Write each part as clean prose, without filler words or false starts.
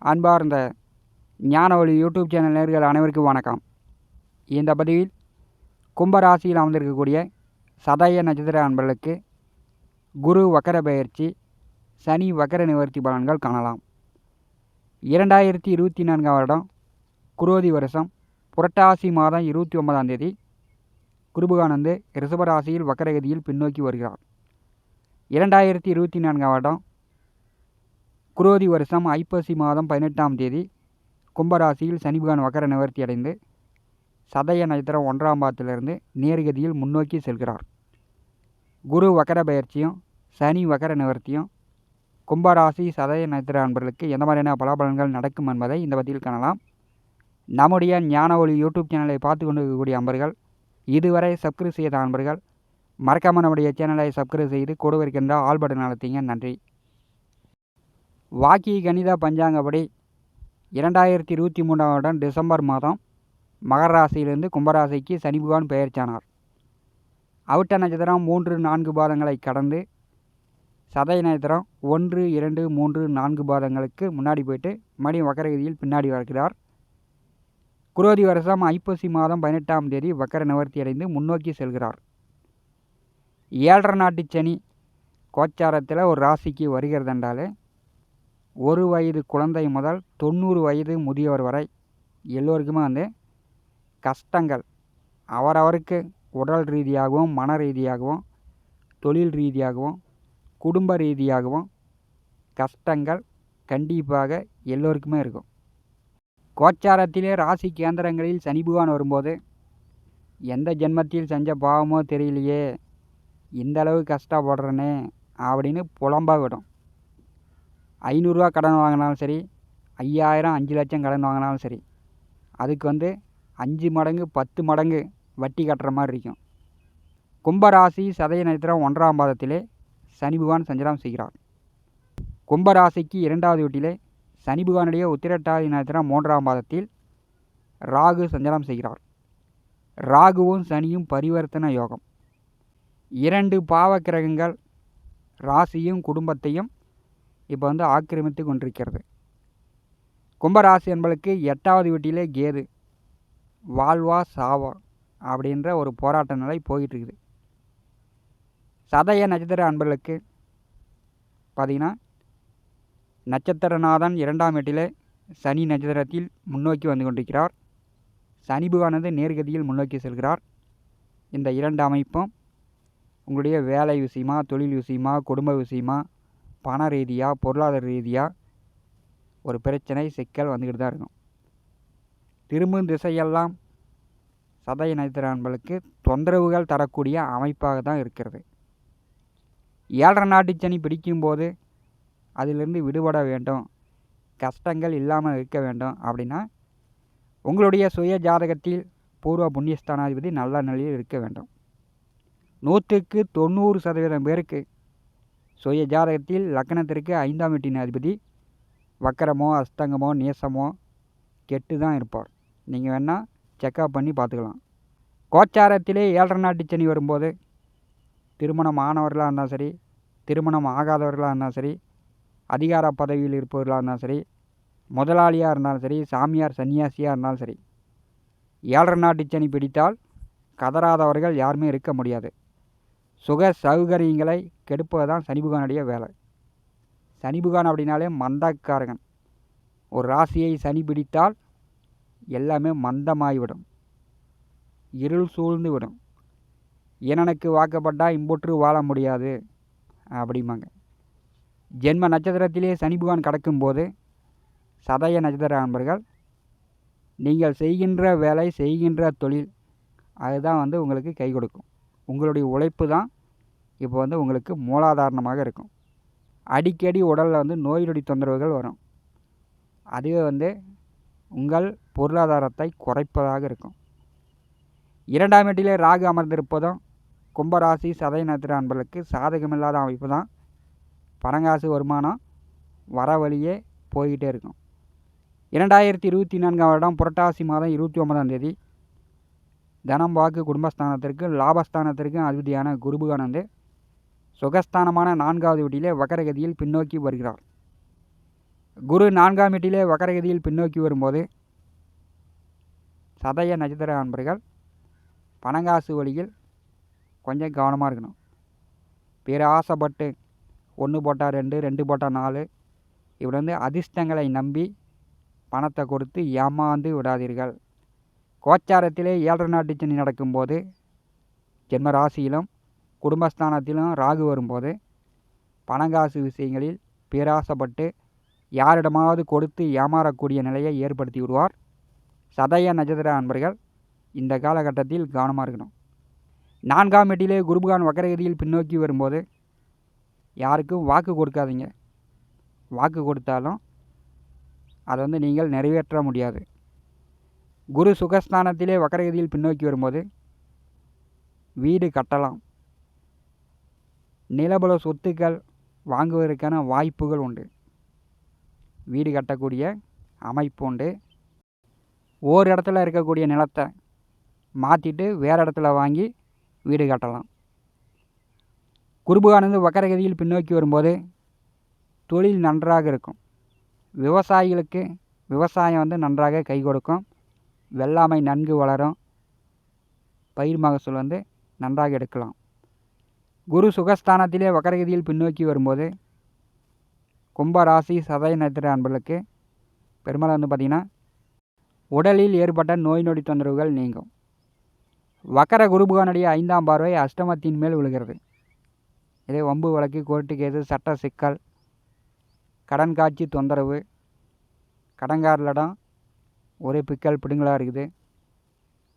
அன்பார்ந்த ஞானவழி YouTube channel நேயர்கள் அனைவருக்கும் வணக்கம். இந்த பதிவில் கும்பராசியில் அமர்ந்திருக்கக்கூடிய சதய நட்சத்திர அன்பர்களுக்கு குரு வக்கர பெயர்ச்சி, சனி வக்கர நிவர்த்தி பலன்கள் காணலாம். 2024 வருடம் குரோதி வருஷம் புரட்டாசி மாதம் 29ஆம் தேதி குருபகானந்து ரிஷபராசியில் வக்கரகதியில் பின்னோக்கி வருகிறார். 2024 வருடம் குரோதி வருஷம் ஐப்பசி மாதம் 18ஆம் தேதி கும்பராசியில் சனிபகவான் வக்கர நிவர்த்தி அடைந்து சதய நட்சத்திரம் 1ஆம் பாதத்திலிருந்து நேர்கதியில் முன்னோக்கி செல்கிறார். குரு வக்கர பயிற்சியும் சனி வக்கர நிவர்த்தியும் கும்பராசி சதய நட்சத்திர அன்பர்களுக்கு எந்த மாதிரியான பலாபலன்கள் நடக்கும் என்பதை இந்த பதிவில் காணலாம். நம்முடைய ஞானவழி யூடியூப் சேனலை பார்த்து கொண்டு இருக்கக்கூடிய அன்பர்கள், இதுவரை சப்ஸ்கிரைப் செய்த அன்பர்கள் மறக்காமல் நம்முடைய சேனலை சப்ஸ்கிரைப் செய்து கூட இருக்கின்ற ஆல் பட்டன் அழுத்திங்க. நன்றி. வாக்கிய கணித பஞ்சாங்கப்படி 2023ஆம் வருடம் டிசம்பர் மாதம் மகர ராசியிலிருந்து கும்பராசிக்கு சனி பகவான் பெயர்ச்சானார். அவிட்ட நட்சத்திரம் 3-4 பாதங்களை கடந்து சதய நட்சத்திரம் 1-2-3-4 பாதங்களுக்கு முன்னாடி போயிட்டு மறுபடியும் வக்கரகதியில் பின்னாடி வருகிறார். குரோதி வருஷம் ஐப்பசி மாதம் 18ஆம் தேதி வக்கர நிவர்த்தி அடைந்து முன்னோக்கி செல்கிறார். 7.5 நாட்டு சனி கோச்சாரத்தில் ஒரு ராசிக்கு வருகிறது என்றாலே 1 வயது குழந்தை முதல் 90 வயது முதியவர் வரை எல்லோருக்குமே கஷ்டங்கள் அவரவருக்கு உடல் ரீதியாகவும் மன ரீதியாகவும் தொழில் ரீதியாகவும் குடும்ப ரீதியாகவும் கஷ்டங்கள் கண்டிப்பாக எல்லோருக்குமே இருக்கும். கோச்சாரத்திலே ராசி கேந்திரங்களில் சனி பகவான் வரும்போது எந்த ஜென்மத்தில் செஞ்ச பாவமோ தெரியலையே, இந்தளவு கஷ்டப்படுறனே அப்படின்னு புலம்ப விடும். 500 ரூபா கடன் வாங்கினாலும் சரி, 5000 5 லட்சம் கடன் வாங்கினாலும் சரி, அதுக்கு 5 மடங்கு 10 மடங்கு வட்டி கட்டுற மாதிரி இருக்கும். கும்பராசி சதய நட்சத்திரம் 1ஆம் பாதத்திலே சனி பகவான் சஞ்சாரம் செய்கிறார். கும்பராசிக்கு 2வது வீட்டிலே சனி பகவானுடைய உத்திரட்டாதி நட்சத்திரம் 3ஆம் பாதத்தில் ராகு சஞ்சாரம் செய்கிறார். ராகுவும் சனியும் பரிவர்த்தன யோகம். 2 பாவ கிரகங்கள் ராசியும் குடும்பத்தையும் இப்போ ஆக்கிரமித்து கொண்டிருக்கிறது. கும்பராசி என்பதற்கு 8வது வீட்டிலே கேது வாழ்வா சாவா அப்படின்ற ஒரு போராட்ட நிலை போயிட்டு இருக்குது. சதய நட்சத்திர அன்பர்களுக்கு பார்த்திங்கன்னா நட்சத்திரநாதன் 2ஆம் வீட்டிலே சனி நட்சத்திரத்தில் முன்னோக்கி வந்து கொண்டிருக்கிறார். சனி பகவானது நேர்கதியில் முன்னோக்கி செல்கிறார். இந்த 2 அமைப்பும் உங்களுடைய வேலை விஷயமா, தொழில் விஷயமா, குடும்ப விஷயமா, பண ரீதியாக, பொருளாதார ரீதியாக ஒரு பிரச்சனை சிக்கல் வந்துக்கிட்டு தான் இருக்கும். திரும்பும் திசையெல்லாம் சதய நட்சத்திர அன்பர்களுக்கு தொந்தரவுகள் தரக்கூடிய அமைப்பாக தான் இருக்கிறது. 7.5 நாட்டு சனி பிடிக்கும்போது அதிலிருந்து விடுபட வேண்டும், கஷ்டங்கள் இல்லாமல் இருக்க வேண்டும் அப்படின்னா உங்களுடைய சுய ஜாதகத்தில் பூர்வ புண்ணியஸ்தானாதிபதி நல்ல நிலையில் இருக்க வேண்டும். 100க்கு 90% பேருக்கு சுய ஜாதகத்தில் லக்னத்திற்கு 5ஆம் வீட்டின் அதிபதி வக்கரமோ அஸ்தங்கமோ நேசமோ கெட்டு தான் இருப்பார். நீங்கள் வேணால் செக்அப் பண்ணி பார்த்துக்கலாம். கோச்சாரத்திலே 7.5 நாட்டு சனி வரும்போது திருமணம் ஆனவர்களாக இருந்தாலும் சரி, திருமணம் ஆகாதவர்களாக இருந்தாலும் சரி, அதிகார பதவியில் இருப்பவர்களாக இருந்தாலும் சரி, முதலாளியாக இருந்தாலும் சரி, சாமியார் சன்னியாசியாக இருந்தாலும் சரி, 7.5 நாட்டு சனி பிடித்தால் கதறாதவர்கள் யாருமே இருக்க முடியாது. சுக சௌகரியங்களை கெடுப்பதுதான் சனி பகவானுடைய வேலை. சனி பகவான் அப்படின்னாலே மந்தக்காரகன். ஒரு ராசியை சனி பிடித்தால் எல்லாமே மந்தமாகிவிடும், இருள் சூழ்ந்து விடும். இனனுக்கு வாக்கப்பட்டால் இம்புற்று வாழ முடியாது அப்படிம்பாங்க. ஜென்ம நட்சத்திரத்திலே சனி பகவான் கடக்கும்போது சதய நட்சத்திர அன்பர்கள் நீங்கள் செய்கின்ற வேலை, செய்கின்ற தொழில் அதுதான் உங்களுக்கு கை கொடுக்கும். உங்களுடைய உழைப்பு தான் இப்போ உங்களுக்கு மூலாதாரணமாக இருக்கும். அடிக்கடி உடலில் நோய் நொடி தொந்தரவுகள் வரும். அதுவே உங்கள் பொருளாதாரத்தை குறைப்பதாக இருக்கும். 2ஆம் வீட்டிலே ராகு அமர்ந்திருப்பதும் கும்பராசி சதய நட்சத்திர அன்பர்களுக்கு சாதகமில்லாத அமைப்பு தான். பணங்காசு வருமானம் வர வழியே போய்கிட்டே இருக்கும். 2024ஆம் வருடம் புரட்டாசி மாதம் 29ஆம் தேதி தனம் வாக்கு குடும்பஸ்தானத்திற்கும் லாபஸ்தானத்திற்கும் அதிபதியான குரு பகவான் சுகஸ்தானமான 4வது வீட்டிலே வக்கரகதியில் பின்னோக்கி வருகிறார். குரு 4ஆம் வீட்டிலே வக்கரகதியில் பின்னோக்கி வரும்போது சதய நட்சத்திர அன்பர்கள் பணங்காசு வழியில் கொஞ்சம் கவனமாக இருக்கணும். பிற ஆசைப்பட்டு 1 போட்டால் 2, 2 போட்டால் 4 இப்படி அதிர்ஷ்டங்களை நம்பி பணத்தை கொடுத்து ஏமாந்து விடாதீர்கள். கோச்சாரத்திலே 7 நாட்டு சனி நடக்கும்போது ஜென்ம ராசியிலும் குடும்பஸ்தானத்திலும் ராகு வரும்போது பணங்காசு விஷயங்களில் பேராசைப்பட்டு யாரிடமாவது கொடுத்து ஏமாறக்கூடிய நிலையை ஏற்படுத்தி விடுவார். சதய நட்சத்திர அன்பர்கள் இந்த காலகட்டத்தில் கவனமாக இருக்கணும். 4ஆம் வீட்டிலே குருபகான் வக்கரகதியில் பின்னோக்கி வரும்போது யாருக்கும் வாக்கு கொடுக்காதீங்க. வாக்கு கொடுத்தாலும் அதை நீங்கள் நிறைவேற்ற முடியாது. குரு சுகஸ்தானத்திலே வக்கரகதியில் பின்னோக்கி வரும்போது வீடு கட்டலாம். நிலபல சொத்துக்கள் வாங்குவதற்கான வாய்ப்புகள் உண்டு. வீடு கட்டக்கூடிய அமைப்பு உண்டு. ஒரு இடத்துல இருக்கக்கூடிய நிலத்தை மாற்றிட்டு வேறு இடத்துல வாங்கி வீடு கட்டலாம். குருபகானந்து வக்கரகதியில் பின்னோக்கி வரும்போது தொழில் நன்றாக இருக்கும். விவசாயிகளுக்கு விவசாயம் நன்றாக கை கொடுக்கும். வெள்ளாமை நன்கு வளரும். பயிர் மகசூல் நன்றாக எடுக்கலாம். குரு சுகஸ்தானத்திலே வக்கரகதியில் பின்னோக்கி வரும்போது கும்பராசி சதய நட்சத்திர அன்பர்களுக்கு பெரும்பாலும் பார்த்திங்கன்னா உடலில் ஏற்பட்ட நோய் நொடி தொந்தரவுகள் நீங்கும். வக்கர குருபகானுடைய 5ஆம் பார்வை அஷ்டமத்தின் மேல் விழுகிறது. இதே வம்பு வழக்கு, கோர்ட்டு கேது, சட்ட சிக்கல், கடன் காட்சி தொந்தரவு, கடன்காரர்களிடம் ஒரே பிக்கல் பிடுங்களாக இருக்குது.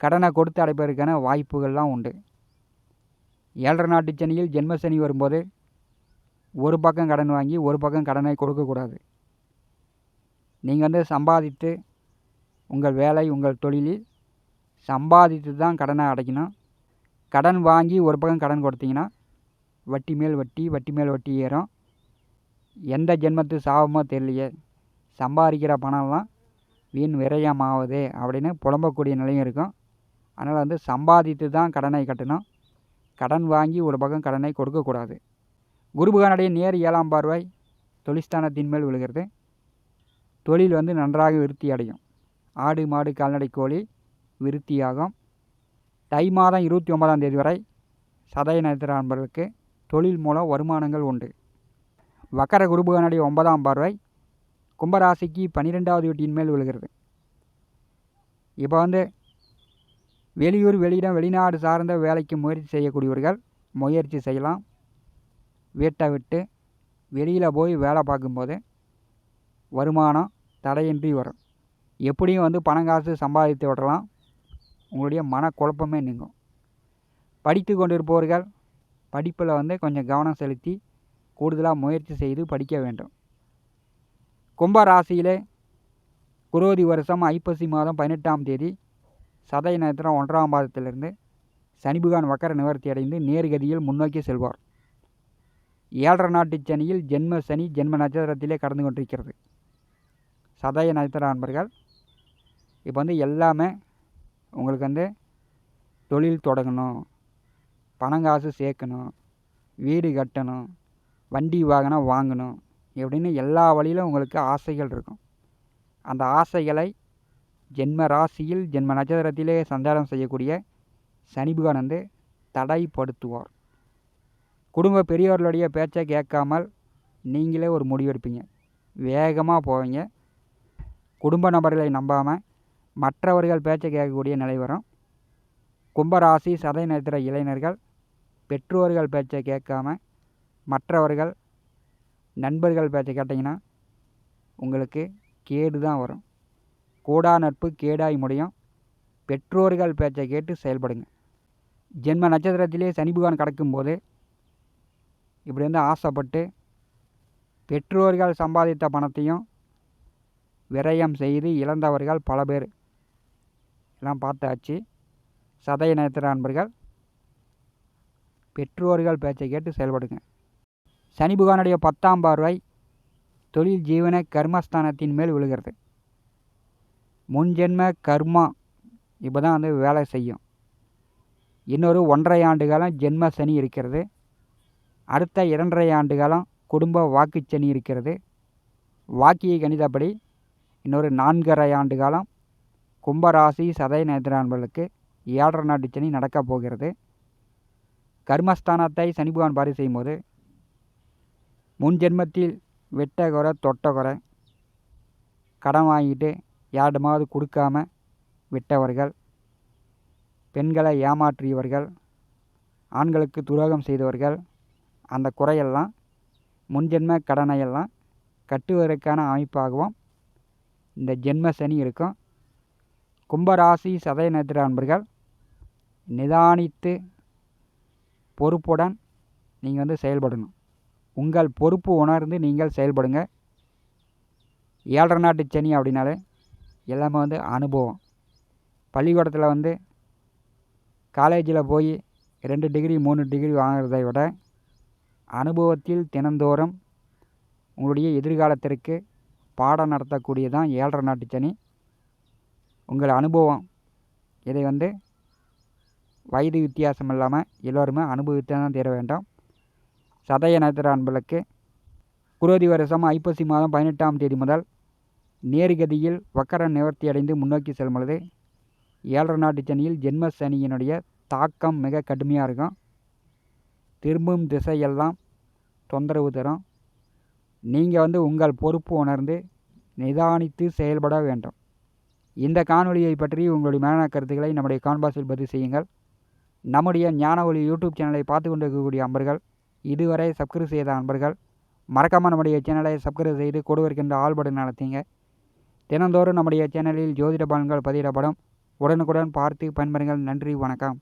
கடனை கொடுத்து அடைப்பதற்கான வாய்ப்புகள்லாம் உண்டு. 7 நாட்டு சனியில் ஜென்மசனி வரும்போது ஒரு பக்கம் கடன் வாங்கி ஒரு பக்கம் கடனை கொடுக்கக்கூடாது. நீங்கள் சம்பாதித்து உங்கள் வேலை உங்கள் தொழிலில் சம்பாதித்து தான் கடனை அடைக்கணும். கடன் வாங்கி ஒரு பக்கம் கடன் கொடுத்தீங்கன்னா வட்டி மேல் வட்டி, வட்டி மேல் வட்டி ஏறும். எந்த ஜென்மத்து சாபமோ தெரியலையே, சம்பாதிக்கிற பணம்லாம் வீண் விரயமாகுது அப்படின்னு புலம்பக்கூடிய நிலையும் இருக்கும். அதனால் சம்பாதித்து தான் கடனை கட்டணும். கடன் வாங்கி ஒரு பக்கம் கடனை கொடுக்கக்கூடாது. குருபகானுடைய நேர் 7ஆம் பார்வை தொழில்ஸ்தானத்தின் மேல் விழுகிறது. தொழில் நன்றாக விருத்தி அடையும். ஆடு மாடு கால்நடை கோழி விருத்தியாகும். தை மாதம் 29ஆம் தேதி வரை சதய நட்சத்திர அன்பர்களுக்கு தொழில் மூலம் வருமானங்கள் உண்டு. வக்கர குருபகானுடைய 9ஆம் பார்வை கும்பராசிக்கு 12வது வீட்டின் மேல் விழுகிறது. இப்போ வெளியூர் வெளியிடம் வெளிநாடு சார்ந்த வேலைக்கு முயற்சி செய்யக்கூடியவர்கள் முயற்சி செய்யலாம். வீட்டை விட்டு வெளியில் போய் வேலை பார்க்கும்போது வருமானம் தடையின்றி வரும். எப்படியும் பணம் காசு சம்பாதித்து விடலாம். உங்களுடைய மனக்குழப்பமே நீங்கும். படித்து கொண்டிருப்பவர்கள் படிப்பில் கொஞ்சம் கவனம் செலுத்தி கூடுதலாக முயற்சி செய்து படிக்க வேண்டும். கும்ப ராசியிலே குரோதி வருஷம் ஐப்பசி மாதம் 18ஆம் தேதி சதய நட்சத்திரம் 1ஆம் பாதத்திலிருந்து சனி பகவான் வக்கர நிவர்த்தி அடைந்து நேர்கதியில் முன்னோக்கி செல்வார். 7 நாட்டு சனியில் ஜென்ம சனி ஜென்ம நட்சத்திரத்திலே கடந்து கொண்டிருக்கிறது. சதய நட்சத்திர அன்பர்கள் இப்போ எல்லாமே உங்களுக்கு தொழில் தொடங்கணும், பணங்காசு சேர்க்கணும், வீடு கட்டணும், வண்டி வாகனம் வாங்கணும் எப்படின்னு எல்லா வழியிலும் உங்களுக்கு ஆசைகள் இருக்கும். அந்த ஆசைகளை ஜென்ம ராசியில் ஜென்ம நட்சத்திரத்திலே சஞ்சாரம் செய்யக்கூடிய சனி பகவான் தடைப்படுத்துவார். குடும்ப பெரியவர்களுடைய பேச்சை கேட்காமல் நீங்களே ஒரு முடிவெடுப்பீங்க. வேகமாக போவீங்க. குடும்ப நபர்களை நம்பாமல் மற்றவர்கள் பேச்சை கேட்கக்கூடிய நிலை வரும். கும்பராசி சதய நட்சத்திர இளைஞர்கள் பெற்றோர்கள் பேச்சை கேட்காம மற்றவர்கள் நண்பர்கள் பேச்சை கேட்டிங்கன்னா உங்களுக்கு கேடு தான் வரும். கூடா நட்பு கேடாய் முடியும். பெற்றோர்கள் பேச்சை கேட்டு செயல்படுங்க. ஜென்ம நட்சத்திரத்திலே சனி பகவான் கடக்கும்போது இப்படி ஆசைப்பட்டு பெற்றோர்கள் சம்பாதித்த பணத்தையும் விரயம் செய்து இழந்தவர்கள் பல பேர் எல்லாம் பார்த்தாச்சு. சதய நட்சத்திர அன்பர்கள் பெற்றோர்கள் பேச்சை கேட்டு செயல்படுங்க. சனி பகவானுடைய 10ஆம் பார்வை தொழில் ஜீவன கர்மஸ்தானத்தின் மேல் விழுகிறது. முன்ஜென்ம கர்மா இப்போ தான் வேலை செய்யும். இன்னொரு 1.5 ஆண்டு காலம் ஜென்ம சனி இருக்கிறது. அடுத்த 2.5 ஆண்டு காலம் குடும்ப வாக்கு சனி இருக்கிறது. வாக்கிய கணிதப்படி இன்னொரு 4½ ஆண்டு காலம் கும்பராசி சதய நட்சத்திர அன்பர்களுக்கு 7.5 நாட்டு சனி நடக்கப் போகிறது. கர்மஸ்தானத்தை சனி பகவான் பார்வை செய்யும்போது முன் ஜென்மத்தில் வெட்ட குறை தொட்ட குறை, கடன் வாங்கிட்டு யாரிடமாவது கொடுக்காம விட்டவர்கள், பெண்களை ஏமாற்றியவர்கள், ஆண்களுக்கு துரோகம் செய்தவர்கள், அந்த குறையெல்லாம் முன்ஜென்ம கடனையெல்லாம் கட்டுவதற்கான அமைப்பாகவும் இந்த ஜென்ம சனி இருக்கும். கும்பராசி சதய நட்சத்திர அன்பர்கள் நிதானித்து பொறுப்புடன் நீங்கள் செயல்படணும். உங்கள் பொறுப்பு உணர்ந்து நீங்கள் செயல்படுங்க. 7.5 நாட்டு சனி அப்படின்னாலே எல்லாமே அனுபவம். பள்ளிக்கூடத்தில் காலேஜில் போய் 2 டிகிரி 3 டிகிரி வாங்குறதை விட அனுபவத்தில் தினந்தோறும் உங்களுடைய எதிர்காலத்திற்கு பாடம் நடத்தக்கூடியதான் 7.5 நாட்டு சனி. உங்கள் அனுபவம் இதை வயது வித்தியாசம் இல்லாமல் எல்லோருமே அனுபவித்து தான் தீர வேண்டும். சதய நட்சத்திர அன்பர்களுக்கு குரோதி வருஷம் ஐப்பசி மாதம் 18ஆம் தேதி முதல் நேர்கதியில் வக்கர நிவர்த்தி அடைந்து முன்னோக்கி செல்லும் பொழுது 7.5 நாட்டு சனியில் ஜென்ம சனியினுடைய தாக்கம் மிக கடுமையாக இருக்கும். திரும்பும் திசையெல்லாம் தொந்தரவு தரும். நீங்கள் உங்கள் பொறுப்பு உணர்ந்து நிதானித்து செயல்பட வேண்டும். இந்த காணொலியை பற்றி உங்களுடைய மேலான கருத்துக்களை நம்முடைய கான்பாஸில் பதிவு செய்யுங்கள். நம்முடைய ஞான ஒளி யூடியூப் சேனலை பார்த்து கொண்டிருக்கக்கூடிய அன்பர்கள், இதுவரை சப்ஸ்கிரைப் செய்த அன்பர்கள் மறக்காமல் நம்முடைய சேனலை சப்ஸ்கிரைப் செய்து கொடுவிருக்கின்ற ஆல் பட்டன் அழுத்திங்க. தினந்தோறும் நம்முடைய சேனலில் ஜோதிட பலன்கள் பதிவிடப்படும். உடனுக்குடன் பார்த்து பயன்பெறுங்கள். நன்றி, வணக்கம்.